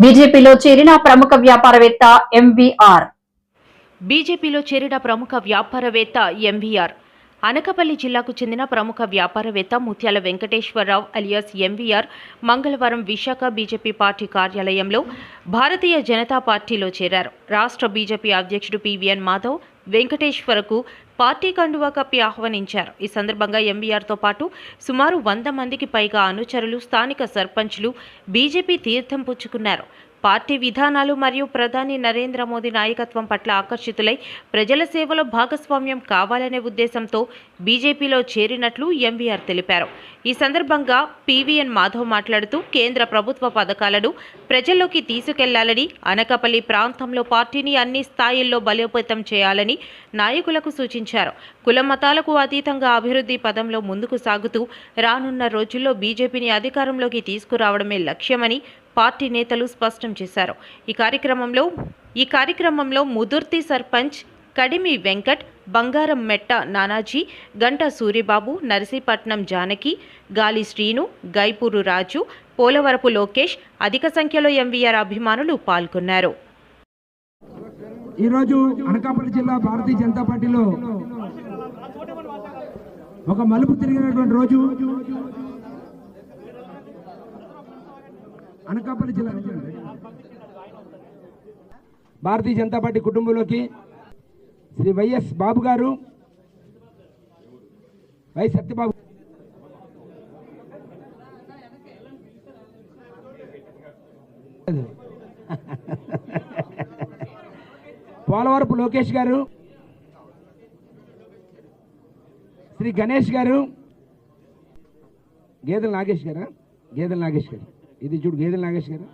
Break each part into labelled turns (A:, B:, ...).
A: బీజేపీలో చేరిన ప్రముఖ వ్యాపారవేత్త ఎంవీఆర్.
B: బీజేపీలో చేరిన ప్రముఖ వ్యాపారవేత్త ఎంవీఆర్. అనకాపల్లి జిల్లాకు చెందిన ప్రముఖ వ్యాపారవేత్త ముత్యాల వెంకటేశ్వరరావు అలియాస్ ఎంవీఆర్ మంగళవారం విశాఖ బీజేపీ పార్టీ కార్యాలయంలో భారతీయ జనతా పార్టీలో చేరారు. రాష్ట్ర బీజేపీ అధ్యక్షుడు పివిఎన్ మాధవ్ వెంకటేశ్వరకు పార్టీ కండువా కప్పి ఆహ్వానించారు. ఈ సందర్భంగా ఎంవీఆర్తో పాటు సుమారు 100 మందికి పైగా అనుచరులు, స్థానిక సర్పంచ్లు బీజేపీ తీర్థం పుచ్చుకున్నారు. పార్టీ విధానాలు మరియు ప్రధాని నరేంద్ర మోదీ నాయకత్వం పట్ల ఆకర్షితులై ప్రజల సేవలో భాగస్వామ్యం కావాలనే ఉద్దేశంతో బీజేపీలో చేరినట్లు ఎంవీఆర్ తెలిపారు. ఈ సందర్భంగా పివిఎన్ మాధవ్ మాట్లాడుతూ కేంద్ర ప్రభుత్వ పథకాలను ప్రజల్లోకి తీసుకెళ్లాలని, అనకాపల్లి ప్రాంతంలో పార్టీని అన్ని స్థాయిల్లో బలోపేతం చేయాలని నాయకులకు సూచించారు. కుల మతాలకు అతీతంగా అభివృద్ధి పదంలో ముందుకు సాగుతూ రానున్న రోజుల్లో బీజేపీని అధికారంలోకి తీసుకురావడమే లక్ష్యమని పార్టీ నేతలు స్పష్టం చేశారు. ఈ కార్యక్రమంలో ముదుర్తి సర్పంచ్ కడిమి వెంకట్, బంగారం మెట్ట నానాజీ, గంట సూరిబాబు, నర్సీపట్నం జానకి, గాలి శ్రీను, గైపూరు రాజు, పోలవరపు లోకేష్, అధిక సంఖ్యలో ఎంవీఆర్ అభిమానులు పాల్గొన్నారు.
C: ఈరోజు అనకాపల్లి జిల్లా భారతీయ జనతా పార్టీలో ఒక మలుపు తిరిగినటువంటి రోజు. అనకాపల్లి జిల్లా భారతీయ జనతా పార్టీ కుటుంబంలోకి శ్రీ వైఎస్ బాబు గారు, వై సత్యబాబు, పోలవరపు లోకేష్ గారు, శ్రీ గణేష్ గారు, గేదెల నాగేష్ గారు, ఇది చూడు గేదెల నాగేష్ గారు,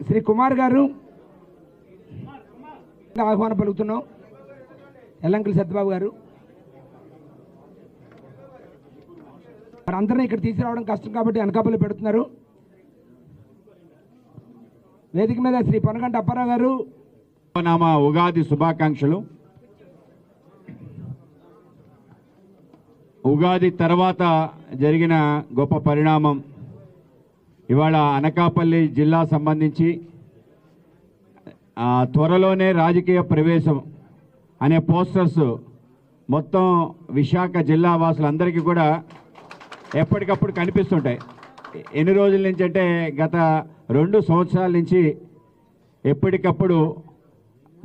C: శ్రీ కుమార్ గారు ఆహ్వానం పలుకుతున్నాం. ఎల్లంకలి సత్యబాబు గారు, మరి అందరినీ ఇక్కడ తీసుకురావడం కష్టం కాబట్టి అనకాపల్లి పెడుతున్నారు. వేదిక మీద శ్రీ పొనగంటి అప్పారావు గారు.
D: ఉగాది శుభాకాంక్షలు. ఉగాది తర్వాత జరిగిన గొప్ప పరిణామం ఇవాళ అనకాపల్లి జిల్లా సంబంధించి త్వరలోనే రాజకీయ ప్రవేశం అనే పోస్టర్స్ మొత్తం విశాఖ జిల్లా వాసులందరికీ కూడా ఎప్పటికప్పుడు కనిపిస్తుంటాయి. ఎన్ని రోజుల నుంచి అంటే గత 2 సంవత్సరాల నుంచి ఎప్పటికప్పుడు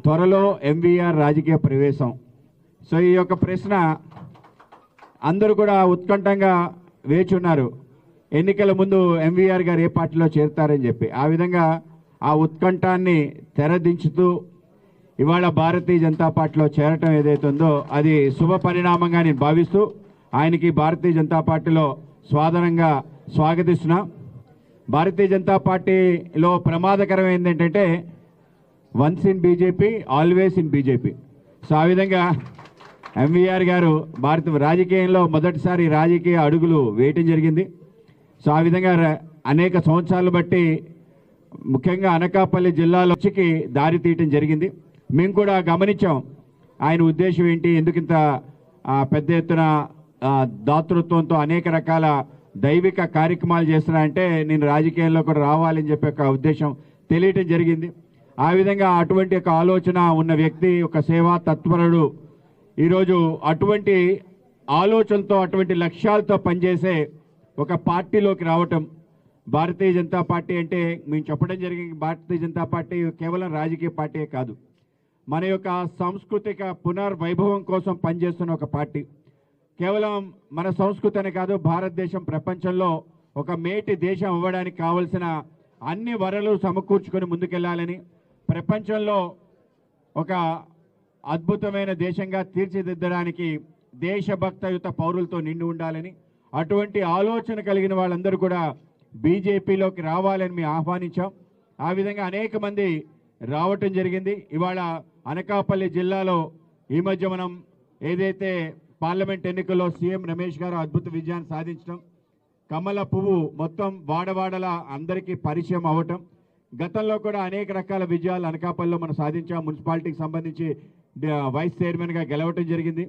D: త్వరలో ఎంవీఆర్ రాజకీయ ప్రవేశం. సో ఈ యొక్క ప్రశ్న అందరూ కూడా ఉత్కంఠంగా వేచి ఉన్నారు. ఎన్నికల ముందు ఎంవీఆర్ గారు ఏ పార్టీలో చేరుతారని చెప్పి. ఆ విధంగా ఆ ఉత్కంఠాన్ని తెరదించుతూ ఇవాళ భారతీయ జనతా పార్టీలో చేరటం ఏదైతే ఉందో అది శుభ పరిణామంగా నేను భావిస్తూ ఆయనకి భారతీయ జనతా పార్టీలో స్వాగతంగా స్వాగతిస్తున్నా. భారతీయ జనతా పార్టీలో ప్రమాదకరం ఏంటంటే once in BJP always in BJP. So ఆ విధంగా ఎంవీఆర్ గారు భారత రాజకీయంలో మొదటిసారి రాజకీయ అడుగులు వేయటం జరిగింది. సో ఆ విధంగా అనేక సంవత్సరాలు బట్టి ముఖ్యంగా అనకాపల్లి జిల్లాలోకి దారి తీయటం జరిగింది. మేము కూడా గమనించాం ఆయన ఉద్దేశం ఏంటి, ఎందుకింత పెద్ద ఎత్తున దాతృత్వంతో అనేక రకాల దైవిక కార్యక్రమాలు చేస్తున్నారంటే నేను రాజకీయంలో కూడా రావాలని చెప్పి ఒక ఉద్దేశం తెలియటం జరిగింది. ఆ విధంగా అటువంటి ఒక ఆలోచన ఉన్న వ్యక్తి, ఒక సేవా తత్పరుడు, ఈరోజు అటువంటి ఆలోచనతో అటువంటి లక్ష్యాలతో పనిచేసే ఒక పార్టీలోకి రావటం. భారతీయ జనతా పార్టీ అంటే మేము చెప్పడం జరిగింది, భారతీయ జనతా పార్టీ కేవలం రాజకీయ పార్టీయే కాదు, మన యొక్క సాంస్కృతిక పునర్వైభవం కోసం పనిచేస్తున్న ఒక పార్టీ. కేవలం మన సంస్కృతి అనే కాదు, భారతదేశం ప్రపంచంలో ఒక మేటి దేశం అవ్వడానికి కావలసిన అన్ని వనరులు సమకూర్చుకొని ముందుకెళ్లాలని, ప్రపంచంలో ఒక అద్భుతమైన దేశంగా తీర్చిదిద్దడానికి దేశభక్తయుత పౌరులతో నిండి ఉండాలని, అటువంటి ఆలోచన కలిగిన వాళ్ళందరూ కూడా బీజేపీలోకి రావాలని మేము ఆహ్వానించాం. ఆ విధంగా అనేక మంది రావటం జరిగింది. ఇవాళ అనకాపల్లి జిల్లాలో ఈ మధ్య మనం ఏదైతే పార్లమెంట్ ఎన్నికల్లో సీఎం రమేష్ గారు అద్భుత విజయాన్ని సాధించడం, కమల పువ్వు మొత్తం వాడవాడలా అందరికీ పరిచయం అవ్వటం, గతంలో కూడా అనేక రకాల విజయాలు అనకాపల్లిలో మనం సాధించాం. మున్సిపాలిటీకి సంబంధించి వైస్ చైర్మన్గా గెలవటం జరిగింది.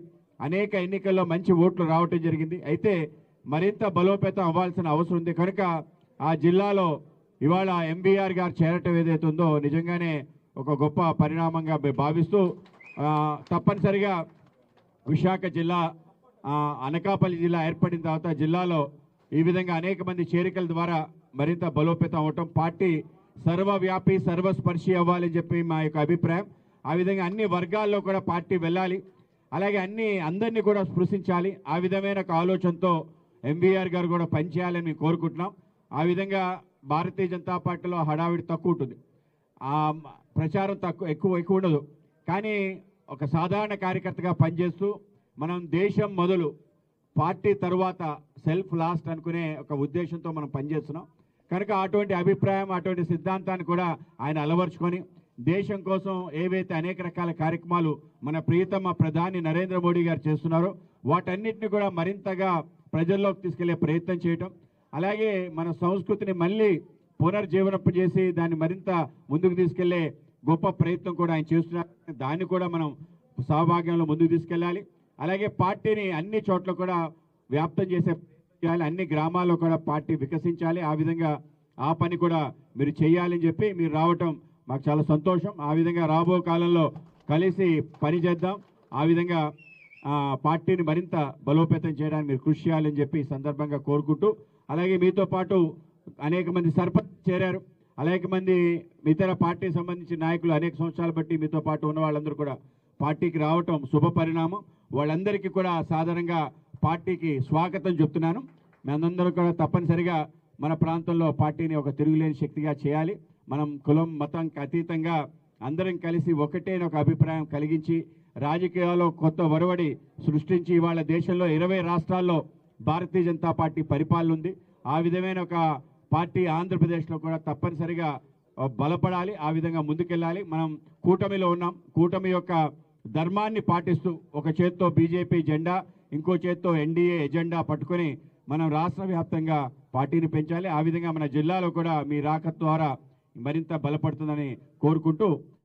D: అనేక ఎన్నికల్లో మంచి ఓట్లు రావటం జరిగింది. అయితే మరింత బలోపేతం అవ్వాల్సిన అవసరం ఉంది. కనుక ఆ జిల్లాలో ఇవాళ ఎంబీఆర్ గారు చేరటం ఏదైతే ఉందో నిజంగానే ఒక గొప్ప పరిణామంగా భావిస్తూ తప్పనిసరిగా విశాఖ జిల్లా అనకాపల్లి జిల్లా ఏర్పడిన తర్వాత జిల్లాలో ఈ విధంగా అనేక మంది చేరికల ద్వారా మరింత బలోపేతం అవటం, పార్టీ సర్వవ్యాపి సర్వస్పర్శి అవ్వాలని చెప్పి మా యొక్క అభిప్రాయం. ఆ విధంగా అన్ని వర్గాల్లో కూడా పార్టీ వెళ్ళాలి, అలాగే అందరినీ కూడా స్పృశించాలి. ఆ విధమైన ఒక ఆలోచనతో ఎంవీఆర్ గారు కూడా పనిచేయాలని మేము కోరుకుంటున్నాం. ఆ విధంగా భారతీయ జనతా పార్టీలో హడావిడి తక్కువ ఉంటుంది, ప్రచారం ఎక్కువ ఉండదు. కానీ ఒక సాధారణ కార్యకర్తగా పనిచేస్తూ మనం దేశం మొదలు పార్టీ తరువాత సెల్ఫ్ లాస్ట్ అనుకునే ఒక ఉద్దేశంతో మనం పనిచేస్తున్నాం. కనుక అటువంటి అభిప్రాయం, అటువంటి సిద్ధాంతాన్ని కూడా ఆయన అలవర్చుకొని దేశం కోసం ఏవైతే అనేక రకాల కార్యక్రమాలు మన ప్రియతమ ప్రధాని నరేంద్ర మోడీ గారు చేస్తున్నారో వాటన్నిటిని కూడా మరింతగా ప్రజల్లోకి తీసుకెళ్లే ప్రయత్నం చేయటం, అలాగే మన సంస్కృతిని మళ్ళీ పునర్జీవనపు చేసి దాన్ని మరింత ముందుకు తీసుకెళ్లే గొప్ప ప్రయత్నం కూడా ఆయన చేస్తున్నారు. దాన్ని కూడా మనం సహభాగ్యంలో ముందుకు తీసుకెళ్ళాలి. అలాగే పార్టీని అన్ని చోట్ల కూడా వ్యాప్తం చేయాలి, అన్ని గ్రామాల్లో కూడా పార్టీ వికసించాలి. ఆ విధంగా ఆ పని కూడా మీరు చేయాలని చెప్పి మీరు రావటం మాకు చాలా సంతోషం. ఆ విధంగా రాబో కాలంలో కలిసి పని చేద్దాం. ఆ విధంగా పార్టీని మరింత బలోపేతం చేయడానికి మీరు కృషి చేయాలని చెప్పి ఈ సందర్భంగా కోరుకుంటూ, అలాగే మీతో పాటు అనేక మంది సర్పంచ్ చేరారు, అనేక మంది ఇతర పార్టీకి సంబంధించిన నాయకులు అనేక సంవత్సరాలు బట్టి మీతో పాటు ఉన్న వాళ్ళందరూ కూడా పార్టీకి రావటం శుభ పరిణామం. వాళ్ళందరికీ కూడా సాధారణంగా పార్టీకి స్వాగతం చెప్తున్నాను. మనందరూ కూడా తప్పనిసరిగా మన ప్రాంతంలో పార్టీని ఒక తిరుగులేని శక్తిగా చేయాలి. మనం కులం మతంకి అతీతంగా అందరం కలిసి ఒకటే ఒక అభిప్రాయం కలిగించి రాజకీయాల్లో కొత్త ఒరవడి సృష్టించి ఇవాళ దేశంలో 20 రాష్ట్రాల్లో భారతీయ జనతా పార్టీ పరిపాలన ఉంది. ఆ విధమైన ఒక పార్టీ ఆంధ్రప్రదేశ్లో కూడా తప్పనిసరిగా బలపడాలి. ఆ విధంగా ముందుకెళ్ళాలి. మనం కూటమిలో ఉన్నాం. కూటమి యొక్క ధర్మాన్ని పాటిస్తూ ఒక చేత్తో బీజేపీ జెండా, ఇంకో చేత్తో ఎన్డీఏ ఎజెండా పట్టుకొని మనం రాష్ట్ర వ్యాప్తంగా పార్టీని పెంచాలి. ఆ విధంగా మన జిల్లాలో కూడా మీ రాక ద్వారా మరింత బలపడుతుందని కోరుకుంటూ